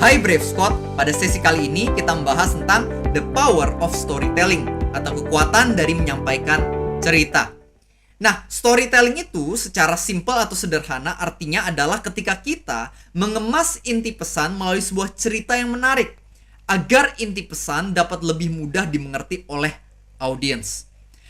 Hai Brave Squad, pada sesi kali ini kita membahas tentang the power of storytelling atau kekuatan dari menyampaikan cerita. Nah, storytelling itu secara simpel atau sederhana artinya adalah ketika kita mengemas inti pesan melalui sebuah cerita yang menarik agar inti pesan dapat lebih mudah dimengerti oleh audiens.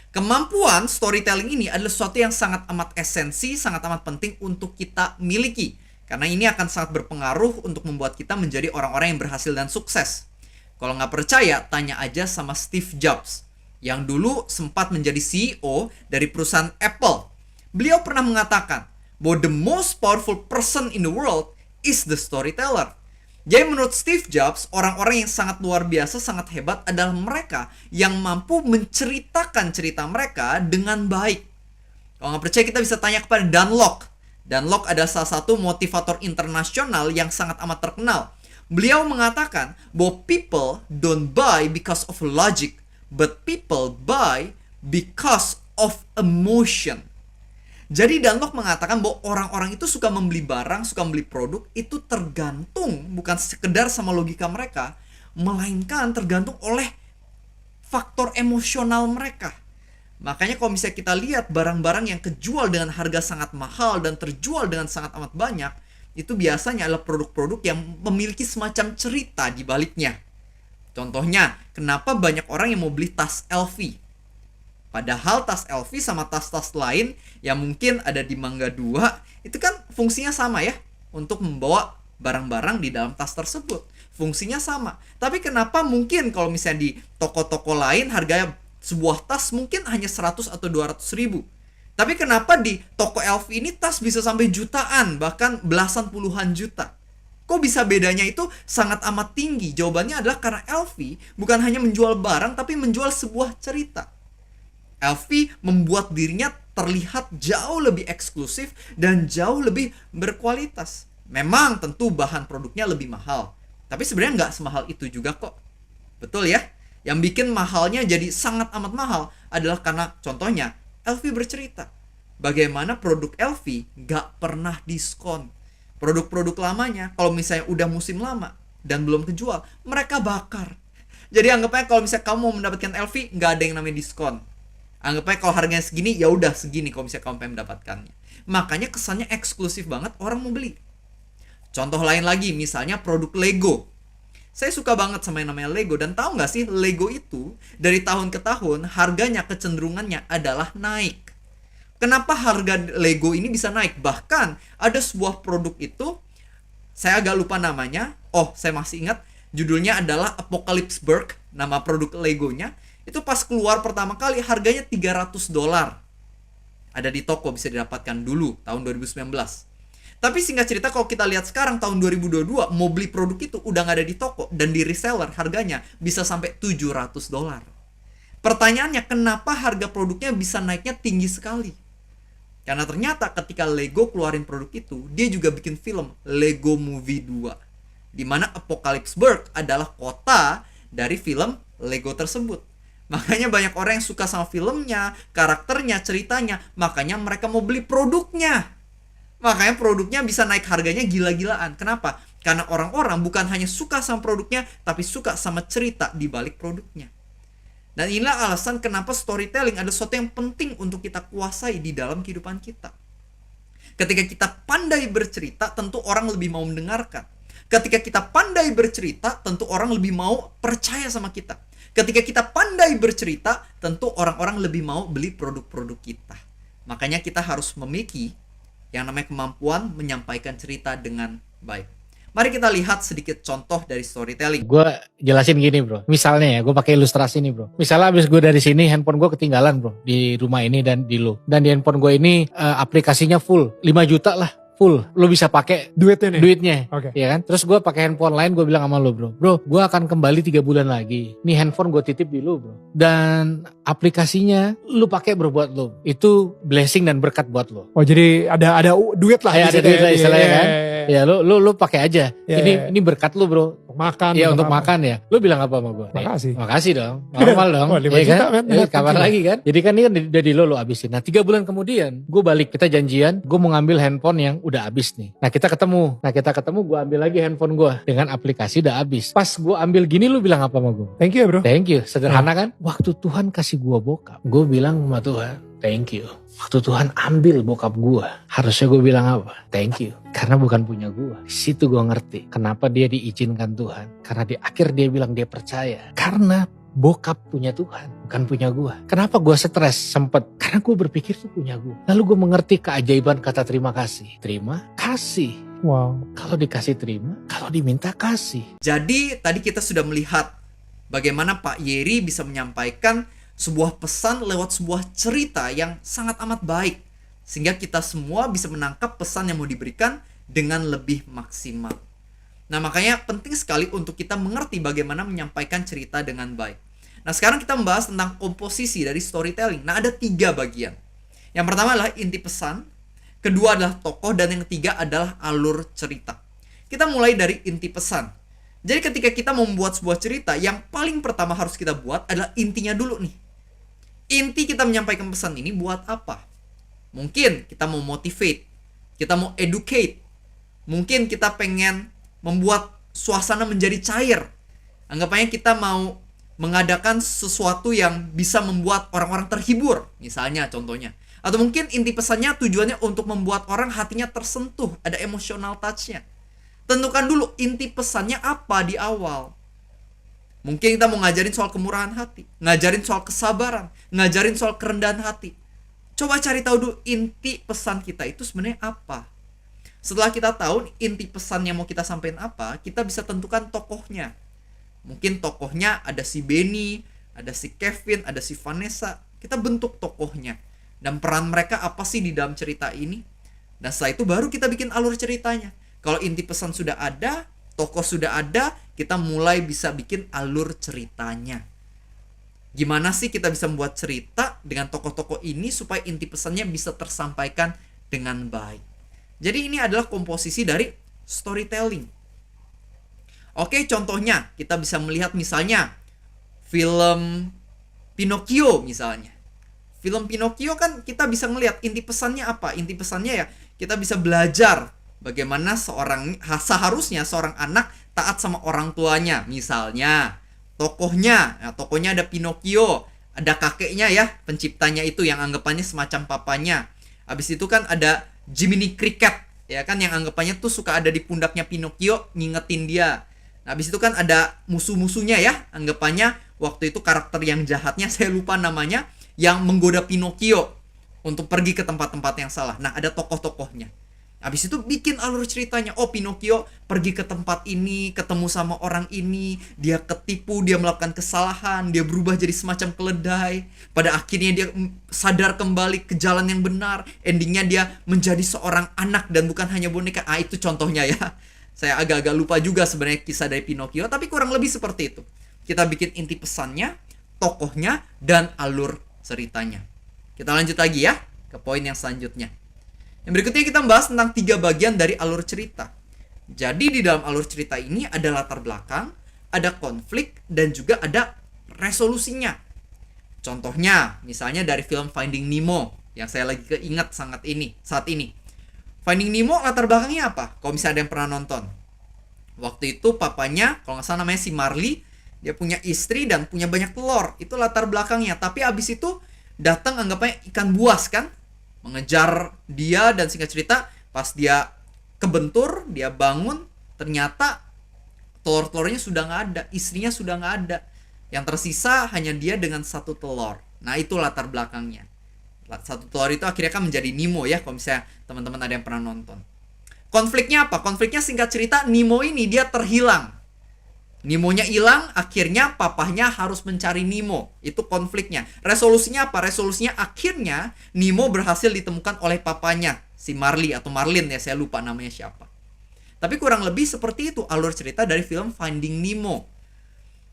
Kemampuan storytelling ini adalah sesuatu yang sangat amat esensi, sangat amat penting untuk kita miliki. Karena ini akan sangat berpengaruh untuk membuat kita menjadi orang-orang yang berhasil dan sukses. Kalau nggak percaya, tanya aja sama Steve Jobs, yang dulu sempat menjadi CEO dari perusahaan Apple. Beliau pernah mengatakan bahwa the most powerful person in the world is the storyteller. Jadi menurut Steve Jobs, orang-orang yang sangat luar biasa, sangat hebat adalah mereka yang mampu menceritakan cerita mereka dengan baik. Kalau nggak percaya, kita bisa tanya kepada Dan Lok. Dan Lok adalah salah satu motivator internasional yang sangat amat terkenal. Beliau mengatakan bahwa people don't buy because of logic, but people buy because of emotion. Jadi Dan Lok mengatakan bahwa orang-orang itu suka membeli barang, suka membeli produk, itu tergantung bukan sekedar sama logika mereka, melainkan tergantung oleh faktor emosional mereka. Makanya kalau misalnya kita lihat barang-barang yang kejual dengan harga sangat mahal dan terjual dengan sangat amat banyak, itu biasanya adalah produk-produk yang memiliki semacam cerita di baliknya. Contohnya, kenapa banyak orang yang mau beli tas LV? Padahal tas LV sama tas-tas lain yang mungkin ada di Mangga 2, itu kan fungsinya sama ya, untuk membawa barang-barang di dalam tas tersebut. Fungsinya sama. Tapi kenapa mungkin kalau misalnya di toko-toko lain harganya sebuah tas mungkin hanya 100 atau 200 ribu. Tapi kenapa di toko LV ini tas bisa sampai jutaan, bahkan belasan puluhan juta? Kok bisa bedanya itu sangat amat tinggi? Jawabannya adalah karena LV bukan hanya menjual barang, tapi menjual sebuah cerita. LV membuat dirinya terlihat jauh lebih eksklusif dan jauh lebih berkualitas. Memang tentu bahan produknya lebih mahal, tapi sebenarnya nggak semahal itu juga kok. Betul ya? Yang bikin mahalnya jadi sangat amat mahal adalah karena contohnya LV bercerita bagaimana produk LV gak pernah diskon. Produk-produk lamanya kalau misalnya udah musim lama dan belum kejual, mereka bakar. Jadi anggapnya kalau misalnya kamu mau mendapatkan LV, gak ada yang namanya diskon. Anggapnya kalau harganya segini, ya udah segini kalau misalnya kamu pengen mendapatkannya. Makanya kesannya eksklusif banget, orang mau beli. Contoh lain lagi, misalnya produk Lego. Saya suka banget sama yang namanya Lego. Dan tahu nggak sih, Lego itu dari tahun ke tahun harganya, kecenderungannya adalah naik. Kenapa harga Lego ini bisa naik? Bahkan ada sebuah produk itu, saya agak lupa namanya. Oh, saya masih ingat. Judulnya adalah Apocalypseburg, nama produk Legonya. Itu pas keluar pertama kali harganya $300. Ada di toko, bisa didapatkan dulu tahun 2019. Tapi singkat cerita, kalau kita lihat sekarang tahun 2022, mau beli produk itu udah nggak ada di toko dan di reseller harganya bisa sampai $700. Pertanyaannya, kenapa harga produknya bisa naiknya tinggi sekali? Karena ternyata ketika Lego keluarin produk itu, dia juga bikin film Lego Movie 2, di mana Apocalypseburg adalah kota dari film Lego tersebut. Makanya banyak orang yang suka sama filmnya, karakternya, ceritanya, makanya mereka mau beli produknya. Makanya produknya bisa naik harganya gila-gilaan. Kenapa? Karena orang-orang bukan hanya suka sama produknya, tapi suka sama cerita di balik produknya. Dan inilah alasan kenapa storytelling adalah sesuatu yang penting untuk kita kuasai di dalam kehidupan kita. Ketika kita pandai bercerita, tentu orang lebih mau mendengarkan. Ketika kita pandai bercerita, tentu orang lebih mau percaya sama kita. Ketika kita pandai bercerita, tentu orang-orang lebih mau beli produk-produk kita. Makanya kita harus memiliki yang namanya kemampuan menyampaikan cerita dengan baik. Mari kita lihat sedikit contoh dari storytelling. Gue jelasin gini bro, misalnya ya gue pakai ilustrasi nih bro. Misalnya abis gue dari sini, handphone gue ketinggalan bro di rumah ini dan di lo. Dan di handphone gue ini aplikasinya full 5 juta lah. Full, lo bisa pakai duitnya, Oke. ya kan? Terus gue pakai handphone lain, gue bilang sama lo bro, gue akan kembali 3 bulan lagi. Nih handphone gue titip di lo bro. Dan aplikasinya lo pakai bro buat lo. Itu blessing dan berkat buat lo. Oh jadi ada duit lah. Ya, ada duit lah istilahnya kan. Ya lo pakai aja. Iya. Ini berkat lo bro. Makan. Iya untuk makan ya. Lo bilang apa sama gue? Makasih. Makasih dong. Normal dong. Wah, 5 ya juta, kan? men. Kapan lagi kan? Jadi kan ini kan udah di lo abisin. Nah 3 bulan kemudian gue balik, kita janjian. Gue mau ngambil handphone yang udah habis nih. Nah kita ketemu, gue ambil lagi handphone gue dengan aplikasi udah habis. Pas gue ambil gini, lu bilang apa sama gue? Thank you ya bro. Thank you, sederhana kan? Waktu Tuhan kasih gue bokap, gue bilang sama Tuhan, thank you. Waktu Tuhan ambil bokap gue, harusnya gue bilang apa? Thank you. Karena bukan punya gue. Di situ gue ngerti kenapa dia diizinkan Tuhan. Karena di akhir dia bilang dia percaya. Karena bokap punya Tuhan, bukan punya gue. Kenapa gue stres sempet? Karena gue berpikir itu punya gue. Lalu gue mengerti keajaiban kata terima kasih. Terima kasih. Wow. Kalau dikasih terima, kalau diminta kasih. Jadi tadi kita sudah melihat bagaimana Pak Yeri bisa menyampaikan sebuah pesan lewat sebuah cerita yang sangat amat baik. Sehingga kita semua bisa menangkap pesan yang mau diberikan dengan lebih maksimal. Nah makanya penting sekali untuk kita mengerti bagaimana menyampaikan cerita dengan baik. Nah sekarang kita membahas tentang komposisi dari storytelling. Nah ada 3 bagian. Yang pertama adalah inti pesan, kedua adalah tokoh, dan yang ketiga adalah alur cerita. Kita mulai dari inti pesan. Jadi ketika kita membuat sebuah cerita, yang paling pertama harus kita buat adalah intinya dulu nih. Inti kita menyampaikan pesan ini buat apa? Mungkin kita mau motivate, kita mau educate, mungkin kita pengen membuat suasana menjadi cair. Anggapannya kita mau mengadakan sesuatu yang bisa membuat orang-orang terhibur, misalnya contohnya. Atau mungkin inti pesannya tujuannya untuk membuat orang hatinya tersentuh, ada emotional touch-nya. Tentukan dulu inti pesannya apa di awal. Mungkin kita mau ngajarin soal kemurahan hati, ngajarin soal kesabaran, ngajarin soal kerendahan hati. Coba cari tahu dulu inti pesan kita itu sebenarnya apa. Setelah kita tahu inti pesan yang mau kita sampaikan apa, kita bisa tentukan tokohnya. Mungkin tokohnya ada si Benny, ada si Kevin, ada si Vanessa. Kita bentuk tokohnya. Dan peran mereka apa sih di dalam cerita ini. Dan setelah itu baru kita bikin alur ceritanya. Kalau inti pesan sudah ada, tokoh sudah ada, kita mulai bisa bikin alur ceritanya. Gimana sih kita bisa membuat cerita dengan tokoh-tokoh ini supaya inti pesannya bisa tersampaikan dengan baik. Jadi ini adalah komposisi dari storytelling. Oke, contohnya kita bisa melihat misalnya film Pinocchio misalnya. Film Pinocchio kan kita bisa melihat inti pesannya apa? Inti pesannya ya kita bisa belajar bagaimana seharusnya seorang anak taat sama orang tuanya. Misalnya tokohnya ada Pinocchio, ada kakeknya ya, penciptanya itu yang anggapannya semacam papanya. Habis itu kan ada Jiminy Cricket, ya kan, yang anggapannya tuh suka ada di pundaknya Pinocchio ngingetin dia. Nah, habis itu kan ada musuh-musuhnya ya, anggapannya waktu itu karakter yang jahatnya, saya lupa namanya, yang menggoda Pinocchio untuk pergi ke tempat-tempat yang salah. Nah, ada tokoh-tokohnya. Habis itu bikin alur ceritanya. Oh, Pinocchio pergi ke tempat ini, ketemu sama orang ini, dia ketipu, dia melakukan kesalahan, dia berubah jadi semacam keledai. Pada akhirnya dia sadar kembali ke jalan yang benar. Endingnya dia menjadi seorang anak dan bukan hanya boneka. Itu contohnya ya. Saya agak-agak lupa juga sebenarnya kisah dari Pinocchio, tapi kurang lebih seperti itu. Kita bikin inti pesannya, tokohnya, dan alur ceritanya. Kita lanjut lagi ya ke poin yang selanjutnya. Yang berikutnya kita membahas tentang 3 bagian dari alur cerita. Jadi di dalam alur cerita ini ada latar belakang, ada konflik, dan juga ada resolusinya. Contohnya, misalnya dari film Finding Nemo yang saya lagi keinget saat ini. Finding Nemo latar belakangnya apa? Kalau misalnya ada yang pernah nonton. Waktu itu papanya, kalau nggak salah namanya si Marley, dia punya istri dan punya banyak telur. Itu latar belakangnya. Tapi abis itu datang anggapannya ikan buas kan, mengejar dia, dan singkat cerita pas dia kebentur, dia bangun, ternyata telur-telurnya sudah nggak ada, istrinya sudah nggak ada, yang tersisa hanya dia dengan 1 telur. Nah itu latar belakangnya. 1 telur itu akhirnya kan menjadi Nemo ya, kalau misalnya teman-teman ada yang pernah nonton. Konfliknya apa? Konfliknya singkat cerita Nemo ini dia terhilang. Nemonya hilang, akhirnya papahnya harus mencari Nemo. Itu konfliknya. Resolusinya apa? Resolusinya akhirnya Nemo berhasil ditemukan oleh papanya, si Marley atau Marlin ya, saya lupa namanya siapa. Tapi kurang lebih seperti itu alur cerita dari film Finding Nemo.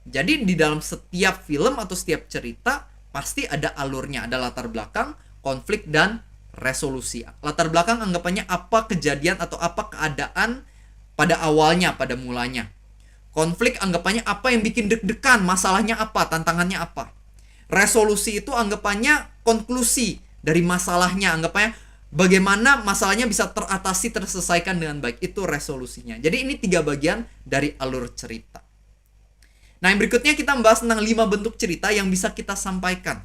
Jadi di dalam setiap film atau setiap cerita pasti ada alurnya, ada latar belakang, konflik, dan resolusi. Latar belakang anggapannya apa kejadian atau apa keadaan pada awalnya, pada mulanya. Konflik anggapannya apa yang bikin deg-degan, masalahnya apa, tantangannya apa. Resolusi itu anggapannya konklusi dari masalahnya, anggapannya bagaimana masalahnya bisa teratasi, terselesaikan dengan baik. Itu resolusinya. Jadi ini 3 bagian dari alur cerita. Nah, yang berikutnya kita membahas tentang 5 bentuk cerita yang bisa kita sampaikan.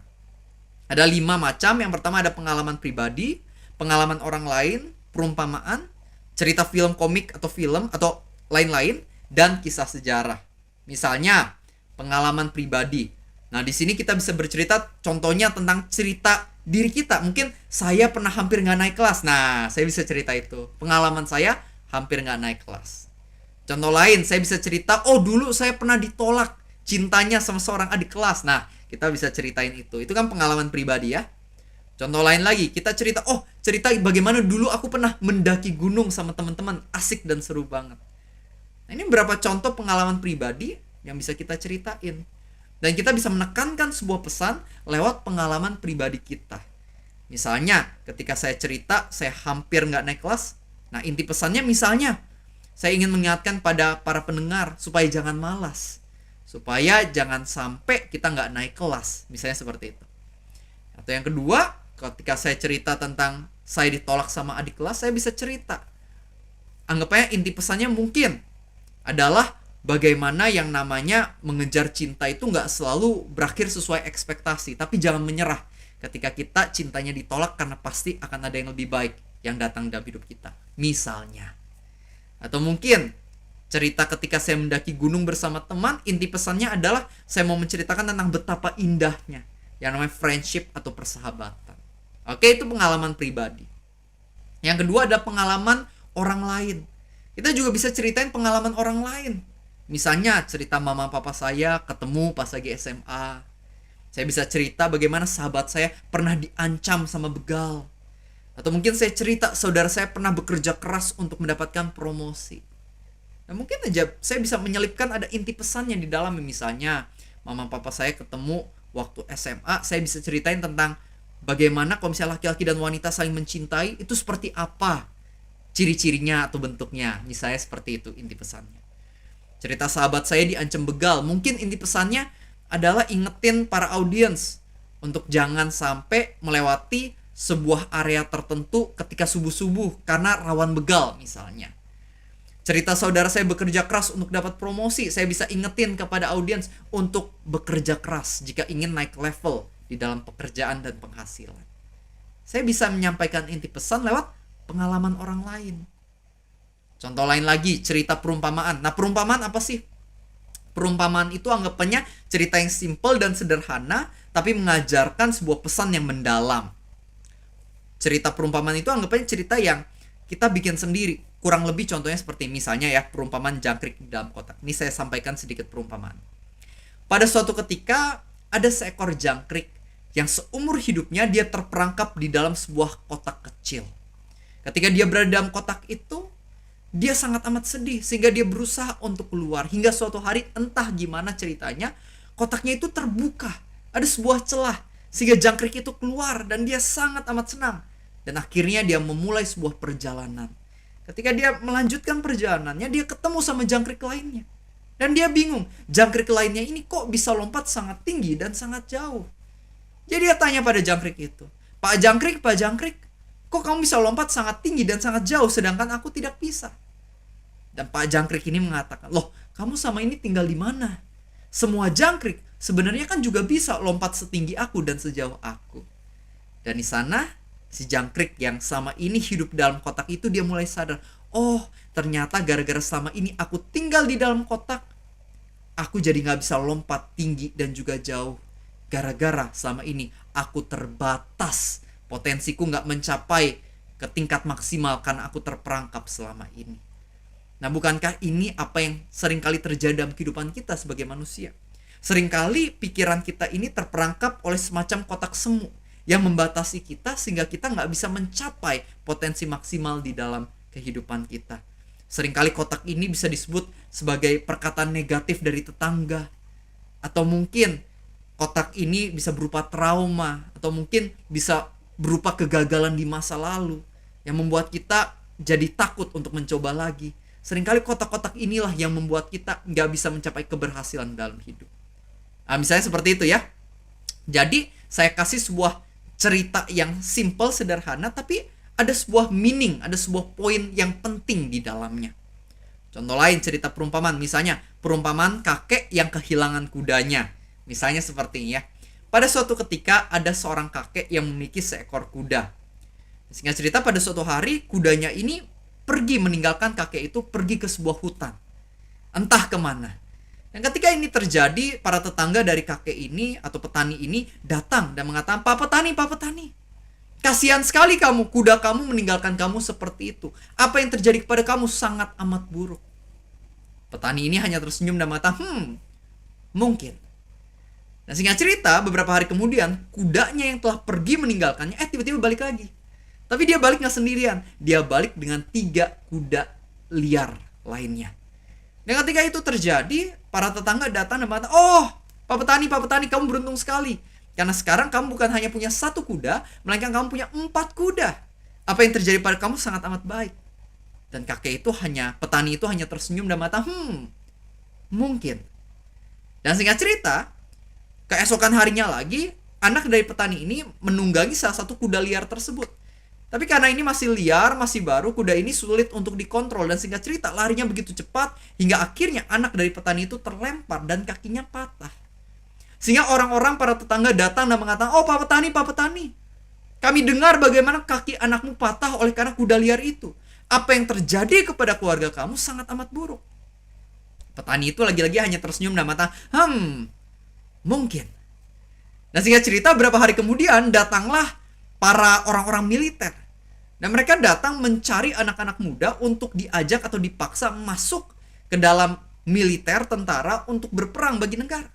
Ada 5 macam. Yang pertama ada pengalaman pribadi, pengalaman orang lain, perumpamaan, cerita film komik atau film atau lain-lain, dan kisah sejarah. Misalnya, pengalaman pribadi. Nah, di sini kita bisa bercerita contohnya tentang cerita diri kita. Mungkin saya pernah hampir nggak naik kelas. Nah, saya bisa cerita itu. Pengalaman saya hampir nggak naik kelas. Contoh lain, saya bisa cerita, oh dulu saya pernah ditolak cintanya sama seorang adik kelas. Nah, kita bisa ceritain itu. Itu kan pengalaman pribadi ya. Contoh lain lagi, kita cerita, oh cerita bagaimana dulu aku pernah mendaki gunung sama teman-teman. Asik dan seru banget. Nah, ini beberapa contoh pengalaman pribadi yang bisa kita ceritain. Dan kita bisa menekankan sebuah pesan lewat pengalaman pribadi kita. Misalnya, ketika saya cerita, saya hampir nggak naik kelas. Nah, inti pesannya misalnya, saya ingin mengingatkan pada para pendengar supaya jangan malas. Supaya jangan sampai kita nggak naik kelas. Misalnya seperti itu. Atau yang kedua, ketika saya cerita tentang saya ditolak sama adik kelas, saya bisa cerita. Anggapnya inti pesannya mungkin adalah bagaimana yang namanya mengejar cinta itu nggak selalu berakhir sesuai ekspektasi. Tapi jangan menyerah ketika kita cintanya ditolak, karena pasti akan ada yang lebih baik yang datang dalam hidup kita. Misalnya. Atau mungkin cerita ketika saya mendaki gunung bersama teman, inti pesannya adalah saya mau menceritakan tentang betapa indahnya yang namanya friendship atau persahabatan. Oke, itu pengalaman pribadi. Yang kedua ada pengalaman orang lain. Kita juga bisa ceritain pengalaman orang lain. Misalnya cerita mama papa saya ketemu pas lagi SMA. Saya bisa cerita bagaimana sahabat saya pernah diancam sama begal. Atau mungkin saya cerita saudara saya pernah bekerja keras untuk mendapatkan promosi. Nah, mungkin aja saya bisa menyelipkan ada inti pesannya di dalamnya. Misalnya mama papa saya ketemu waktu SMA, saya bisa ceritain tentang bagaimana kalau misalnya laki-laki dan wanita saling mencintai itu seperti apa ciri-cirinya atau bentuknya. Misalnya seperti itu inti pesannya. Cerita sahabat saya diancam begal, mungkin inti pesannya adalah ingetin para audiens untuk jangan sampai melewati sebuah area tertentu ketika subuh-subuh karena rawan begal misalnya. Cerita saudara saya bekerja keras untuk dapat promosi, saya bisa ingetin kepada audiens untuk bekerja keras jika ingin naik level di dalam pekerjaan dan penghasilan. Saya bisa menyampaikan inti pesan lewat pengalaman orang lain. Contoh lain lagi, cerita perumpamaan. Nah, perumpamaan apa sih? Perumpamaan itu anggapannya cerita yang simple dan sederhana, tapi mengajarkan sebuah pesan yang mendalam. Cerita perumpamaan itu anggapannya cerita yang kita bikin sendiri. Kurang lebih contohnya seperti misalnya ya, perumpamaan jangkrik di dalam kotak. Ini saya sampaikan sedikit perumpamaan. Pada suatu ketika, ada seekor jangkrik yang seumur hidupnya dia terperangkap di dalam sebuah kotak kecil. Ketika dia berada dalam kotak itu, dia sangat amat sedih sehingga dia berusaha untuk keluar. Hingga suatu hari entah gimana ceritanya, kotaknya itu terbuka. Ada sebuah celah sehingga jangkrik itu keluar dan dia sangat amat senang. Dan akhirnya dia memulai sebuah perjalanan. Ketika dia melanjutkan perjalanannya, dia ketemu sama jangkrik lainnya. Dan dia bingung, jangkrik lainnya ini kok bisa lompat sangat tinggi dan sangat jauh. Jadi dia tanya pada jangkrik itu, Pak Jangkrik, kok kamu bisa lompat sangat tinggi dan sangat jauh sedangkan aku tidak bisa? Dan Pak Jangkrik ini mengatakan, loh kamu sama ini tinggal di mana? Semua jangkrik sebenarnya kan juga bisa lompat setinggi aku dan sejauh aku. Dan di sana si jangkrik yang sama ini hidup dalam kotak itu dia mulai sadar, oh ternyata gara-gara selama ini aku tinggal di dalam kotak, aku jadi gak bisa lompat tinggi dan juga jauh. Gara-gara selama ini aku terbatas, potensiku gak mencapai ke tingkat maksimal karena aku terperangkap selama ini. Nah, bukankah ini apa yang seringkali terjadi dalam kehidupan kita sebagai manusia? Seringkali pikiran kita ini terperangkap oleh semacam kotak semu yang membatasi kita sehingga kita nggak bisa mencapai potensi maksimal di dalam kehidupan kita. Seringkali kotak ini bisa disebut sebagai perkataan negatif dari tetangga. Atau mungkin kotak ini bisa berupa trauma. Atau mungkin bisa berupa kegagalan di masa lalu yang membuat kita jadi takut untuk mencoba lagi. Seringkali kotak-kotak inilah yang membuat kita nggak bisa mencapai keberhasilan dalam hidup. Nah, misalnya seperti itu ya. Jadi saya kasih sebuah cerita yang simple, sederhana, tapi ada sebuah meaning, ada sebuah poin yang penting di dalamnya. Contoh lain cerita perumpamaan, misalnya perumpamaan kakek yang kehilangan kudanya. Misalnya seperti ini ya. Pada suatu ketika ada seorang kakek yang memiliki seekor kuda. Singkat cerita, pada suatu hari kudanya ini pergi meninggalkan kakek itu, pergi ke sebuah hutan. Entah kemana. Dan ketika ini terjadi, para tetangga dari kakek ini atau petani ini datang dan mengatakan, Pak Petani, kasihan sekali kamu, kuda kamu meninggalkan kamu seperti itu. Apa yang terjadi kepada kamu sangat amat buruk. Petani ini hanya tersenyum dan mengatakan, mungkin. Nah, singkat cerita, beberapa hari kemudian, kudanya yang telah pergi meninggalkannya, tiba-tiba balik lagi. Tapi dia balik gak sendirian. Dia balik dengan 3 kuda liar lainnya. Dan ketika itu terjadi, para tetangga datang dan mengatakan, oh, Pak Petani, kamu beruntung sekali. Karena sekarang kamu bukan hanya punya 1 kuda, melainkan kamu punya 4 kuda. Apa yang terjadi pada kamu sangat amat baik. Dan petani itu hanya tersenyum dan mengatakan, mungkin. Dan singkat cerita, keesokan harinya lagi, anak dari petani ini menunggangi salah satu kuda liar tersebut. Tapi karena ini masih liar, masih baru, kuda ini sulit untuk dikontrol. Dan singkat cerita, larinya begitu cepat, hingga akhirnya anak dari petani itu terlempar dan kakinya patah. Sehingga orang-orang, para tetangga datang dan mengatakan, oh Pak Petani, kami dengar bagaimana kaki anakmu patah oleh karena kuda liar itu. Apa yang terjadi kepada keluarga kamu sangat amat buruk. Petani itu lagi-lagi hanya tersenyum dan mengatakan, mungkin. Dan singkat cerita, beberapa hari kemudian datanglah para orang-orang militer. Dan mereka datang mencari anak-anak muda untuk diajak atau dipaksa masuk ke dalam militer, tentara, untuk berperang bagi negara.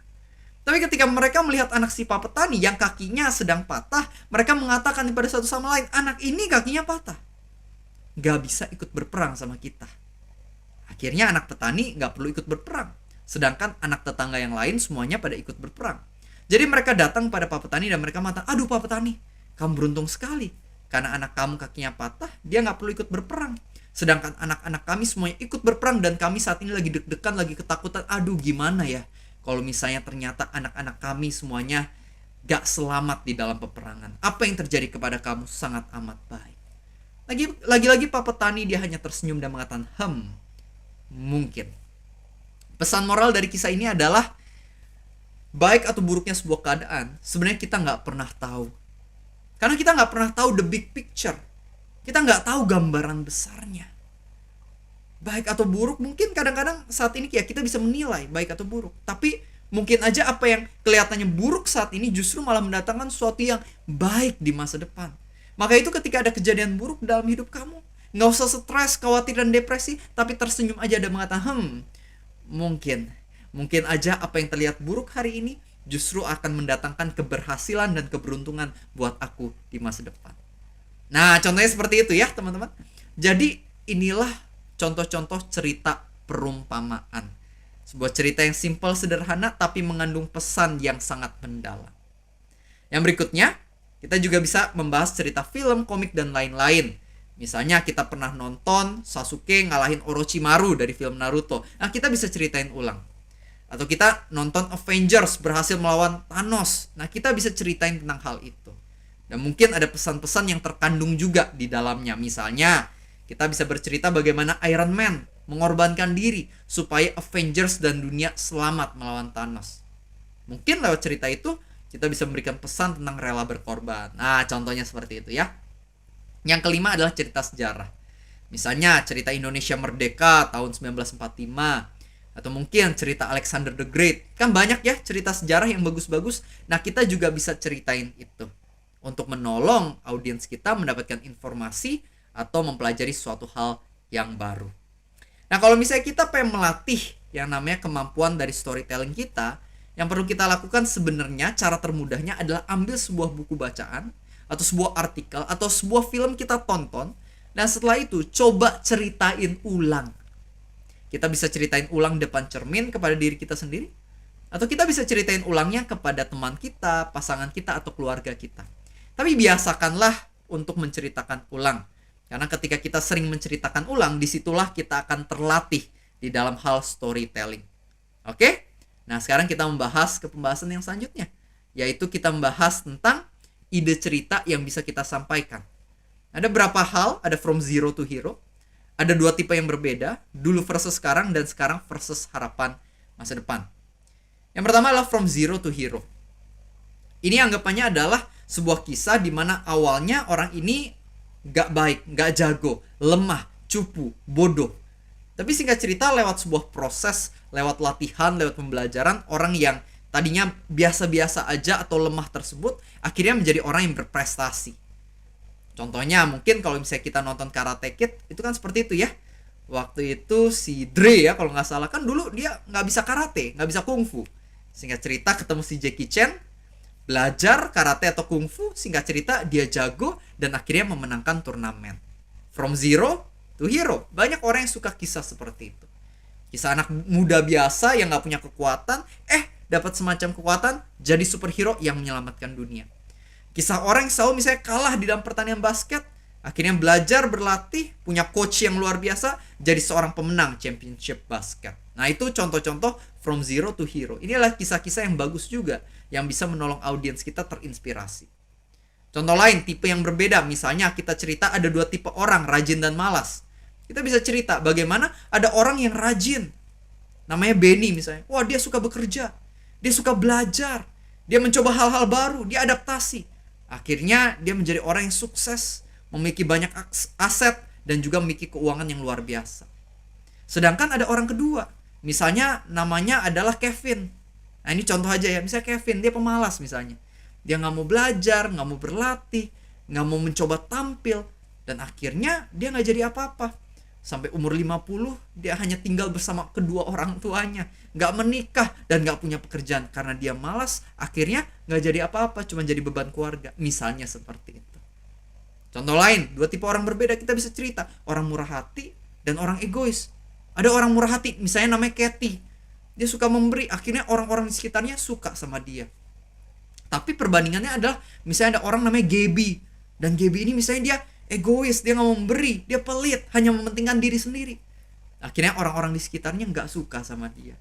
Tapi ketika mereka melihat anak si Pak Petani yang kakinya sedang patah, mereka mengatakan kepada satu sama lain, anak ini kakinya patah, gak bisa ikut berperang sama kita. Akhirnya anak petani gak perlu ikut berperang, sedangkan anak tetangga yang lain semuanya pada ikut berperang. Jadi mereka datang pada Pak Petani dan mereka mengatakan, aduh Pak Petani, kamu beruntung sekali. Karena anak kamu kakinya patah, dia gak perlu ikut berperang. Sedangkan anak-anak kami semuanya ikut berperang dan kami saat ini lagi deg-degan, lagi ketakutan. Aduh gimana ya kalau misalnya ternyata anak-anak kami semuanya gak selamat di dalam peperangan. Apa yang terjadi kepada kamu sangat amat baik. Lagi-lagi Pak Petani dia hanya tersenyum dan mengatakan, mungkin. Pesan moral dari kisah ini adalah, baik atau buruknya sebuah keadaan, sebenarnya kita gak pernah tahu. Karena kita gak pernah tahu the big picture. Kita gak tahu gambaran besarnya. Baik atau buruk, mungkin kadang-kadang saat ini ya kita bisa menilai baik atau buruk. Tapi mungkin aja apa yang kelihatannya buruk saat ini justru malah mendatangkan sesuatu yang baik di masa depan. Maka itu ketika ada kejadian buruk dalam hidup kamu, gak usah stres, khawatir, dan depresi, tapi tersenyum aja dan mengatakan, mungkin aja apa yang terlihat buruk hari ini justru akan mendatangkan keberhasilan dan keberuntungan buat aku di masa depan. Nah, contohnya seperti itu ya teman-teman. Jadi inilah contoh-contoh cerita perumpamaan. Sebuah cerita yang simpel, sederhana, tapi mengandung pesan yang sangat mendalam. Yang berikutnya, kita juga bisa membahas cerita film, komik, dan lain-lain. Misalnya kita pernah nonton Sasuke ngalahin Orochimaru dari film Naruto. Nah, kita bisa ceritain ulang. Atau kita nonton Avengers berhasil melawan Thanos. Nah, kita bisa ceritain tentang hal itu. Dan mungkin ada pesan-pesan yang terkandung juga di dalamnya. Misalnya, kita bisa bercerita bagaimana Iron Man mengorbankan diri supaya Avengers dan dunia selamat melawan Thanos. Mungkin lewat cerita itu, kita bisa memberikan pesan tentang rela berkorban. Nah, contohnya seperti itu ya. Yang kelima adalah cerita sejarah. Misalnya, cerita Indonesia Merdeka tahun 1945. Atau mungkin cerita Alexander the Great. Kan banyak ya cerita sejarah yang bagus-bagus. Nah, kita juga bisa ceritain itu untuk menolong audiens kita mendapatkan informasi atau mempelajari suatu hal yang baru. Nah, kalau misalnya kita pengen melatih yang namanya kemampuan dari storytelling kita, yang perlu kita lakukan sebenarnya cara termudahnya adalah ambil sebuah buku bacaan atau sebuah artikel atau sebuah film kita tonton, dan setelah itu coba ceritain ulang. Kita bisa ceritain ulang depan cermin kepada diri kita sendiri, atau kita bisa ceritain ulangnya kepada teman kita, pasangan kita, atau keluarga kita. Tapi biasakanlah untuk menceritakan ulang. Karena ketika kita sering menceritakan ulang, disitulah kita akan terlatih di dalam hal storytelling. Oke? Nah, sekarang kita membahas ke pembahasan yang selanjutnya, yaitu kita membahas tentang ide cerita yang bisa kita sampaikan. Ada berapa hal, ada from zero to hero. Ada dua tipe yang berbeda, dulu versus sekarang dan sekarang versus harapan masa depan. Yang pertama adalah from zero to hero. Ini anggapannya adalah sebuah kisah di mana awalnya orang ini gak baik, gak jago, lemah, cupu, bodoh. Tapi singkat cerita lewat sebuah proses, lewat latihan, lewat pembelajaran, orang yang tadinya biasa-biasa aja atau lemah tersebut akhirnya menjadi orang yang berprestasi. Contohnya mungkin kalau misalnya kita nonton Karate Kid, itu kan seperti itu ya. Waktu itu si Dre ya kalau nggak salah, kan dulu dia nggak bisa karate, nggak bisa kungfu. Singkat cerita ketemu si Jackie Chan, belajar karate atau kungfu, singkat cerita dia jago dan akhirnya memenangkan turnamen. From zero to hero. Banyak orang yang suka kisah seperti itu. Kisah anak muda biasa yang nggak punya kekuatan, dapat semacam kekuatan, jadi superhero yang menyelamatkan dunia. Kisah orang yang selalu misalnya kalah di dalam pertandingan basket, akhirnya belajar, berlatih, punya coach yang luar biasa, jadi seorang pemenang championship basket. Nah itu contoh-contoh from zero to hero. Ini adalah kisah-kisah yang bagus juga, yang bisa menolong audiens kita terinspirasi. Contoh lain, tipe yang berbeda. Misalnya kita cerita ada dua tipe orang, rajin dan malas. Kita bisa cerita bagaimana ada orang yang rajin. Namanya Benny misalnya. Wah dia suka bekerja, dia suka belajar, dia mencoba hal-hal baru, dia adaptasi. Akhirnya dia menjadi orang yang sukses, memiliki banyak aset, dan juga memiliki keuangan yang luar biasa. Sedangkan ada orang kedua, misalnya namanya adalah Kevin. Nah ini contoh aja ya, misalnya Kevin, dia pemalas misalnya. Dia gak mau belajar, gak mau berlatih, gak mau mencoba tampil, dan akhirnya dia gak jadi apa-apa. Sampai umur 50, dia hanya tinggal bersama kedua orang tuanya, gak menikah dan gak punya pekerjaan. Karena dia malas, akhirnya gak jadi apa-apa, cuma jadi beban keluarga. Misalnya seperti itu. Contoh lain, dua tipe orang berbeda kita bisa cerita. Orang murah hati dan orang egois. Ada orang murah hati, misalnya namanya Kathy. Dia suka memberi, akhirnya orang-orang di sekitarnya suka sama dia. Tapi perbandingannya adalah, misalnya ada orang namanya Gaby. Dan Gaby ini misalnya dia egois, dia gak mau memberi, dia pelit, hanya mementingkan diri sendiri. Akhirnya orang-orang di sekitarnya gak suka sama dia.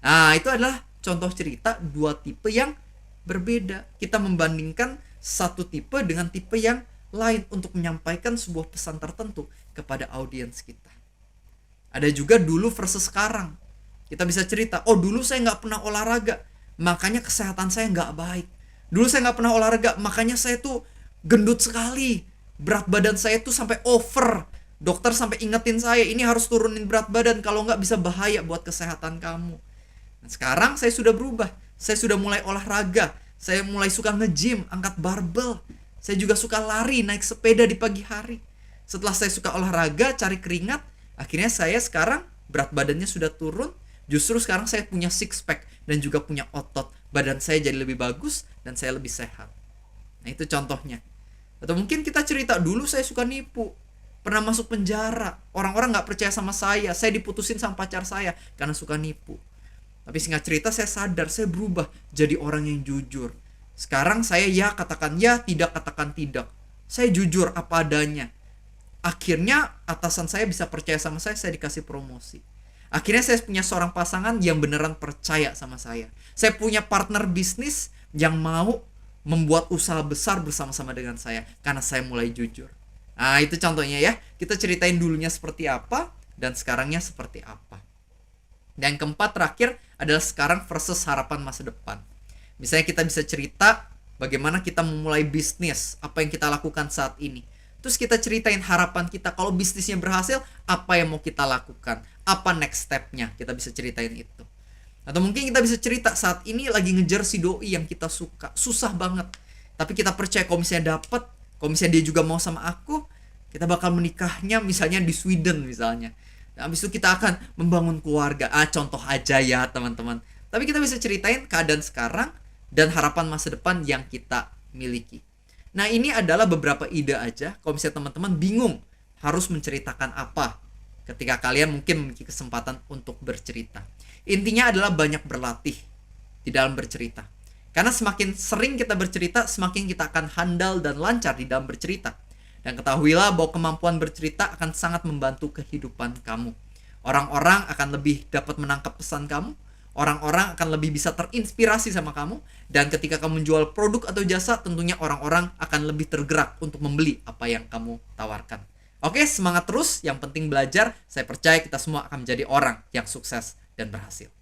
Nah itu adalah contoh cerita dua tipe yang berbeda. Kita membandingkan satu tipe dengan tipe yang lain untuk menyampaikan sebuah pesan tertentu kepada audiens kita. Ada juga dulu versus sekarang. Kita bisa cerita, oh dulu saya gak pernah olahraga, makanya kesehatan saya gak baik. Dulu saya gak pernah olahraga, makanya saya tuh gendut sekali. Berat badan saya tuh sampai over. Dokter sampai ingetin saya, ini harus turunin berat badan, kalau nggak bisa bahaya buat kesehatan kamu. Nah, sekarang saya sudah berubah. Saya sudah mulai olahraga. Saya mulai suka nge-gym, angkat barbel. Saya juga suka lari, naik sepeda di pagi hari. Setelah saya suka olahraga, cari keringat, akhirnya saya sekarang berat badannya sudah turun. Justru sekarang saya punya six pack dan juga punya otot. Badan saya jadi lebih bagus dan saya lebih sehat. Nah itu contohnya. Atau mungkin kita cerita, dulu saya suka nipu, pernah masuk penjara, orang-orang gak percaya sama saya diputusin sama pacar saya karena suka nipu. Tapi singkat cerita saya sadar, saya berubah jadi orang yang jujur. Sekarang saya ya katakan ya, tidak katakan tidak. Saya jujur apa adanya. Akhirnya atasan saya bisa percaya sama saya dikasih promosi. Akhirnya saya punya seorang pasangan yang beneran percaya sama saya. Saya punya partner bisnis yang mau membuat usaha besar bersama-sama dengan saya karena saya mulai jujur. Nah itu contohnya ya. Kita ceritain dulunya seperti apa dan sekarangnya seperti apa. Dan keempat terakhir adalah sekarang versus harapan masa depan. Misalnya kita bisa cerita bagaimana kita memulai bisnis, apa yang kita lakukan saat ini. Terus kita ceritain harapan kita, kalau bisnisnya berhasil apa yang mau kita lakukan, apa next stepnya, kita bisa ceritain itu. Atau mungkin kita bisa cerita saat ini lagi ngejar si doi yang kita suka, susah banget. Tapi kita percaya kalau misalnya dapet, kalau misalnya dia juga mau sama aku, kita bakal menikahnya misalnya di Sweden misalnya. Nah, habis itu kita akan membangun keluarga. Contoh aja ya teman-teman. Tapi kita bisa ceritain keadaan sekarang dan harapan masa depan yang kita miliki. Nah ini adalah beberapa ide aja. Kalau misalnya teman-teman bingung harus menceritakan apa, ketika kalian mungkin memiliki kesempatan untuk bercerita. Intinya adalah banyak berlatih di dalam bercerita. Karena semakin sering kita bercerita, semakin kita akan handal dan lancar di dalam bercerita. Dan ketahuilah bahwa kemampuan bercerita akan sangat membantu kehidupan kamu. Orang-orang akan lebih dapat menangkap pesan kamu. orang-orang akan lebih bisa terinspirasi sama kamu, dan ketika kamu menjual produk atau jasa, tentunya orang-orang akan lebih tergerak untuk membeli apa yang kamu tawarkan. Oke, semangat terus, yang penting belajar. Saya percaya kita semua akan menjadi orang yang sukses dan berhasil.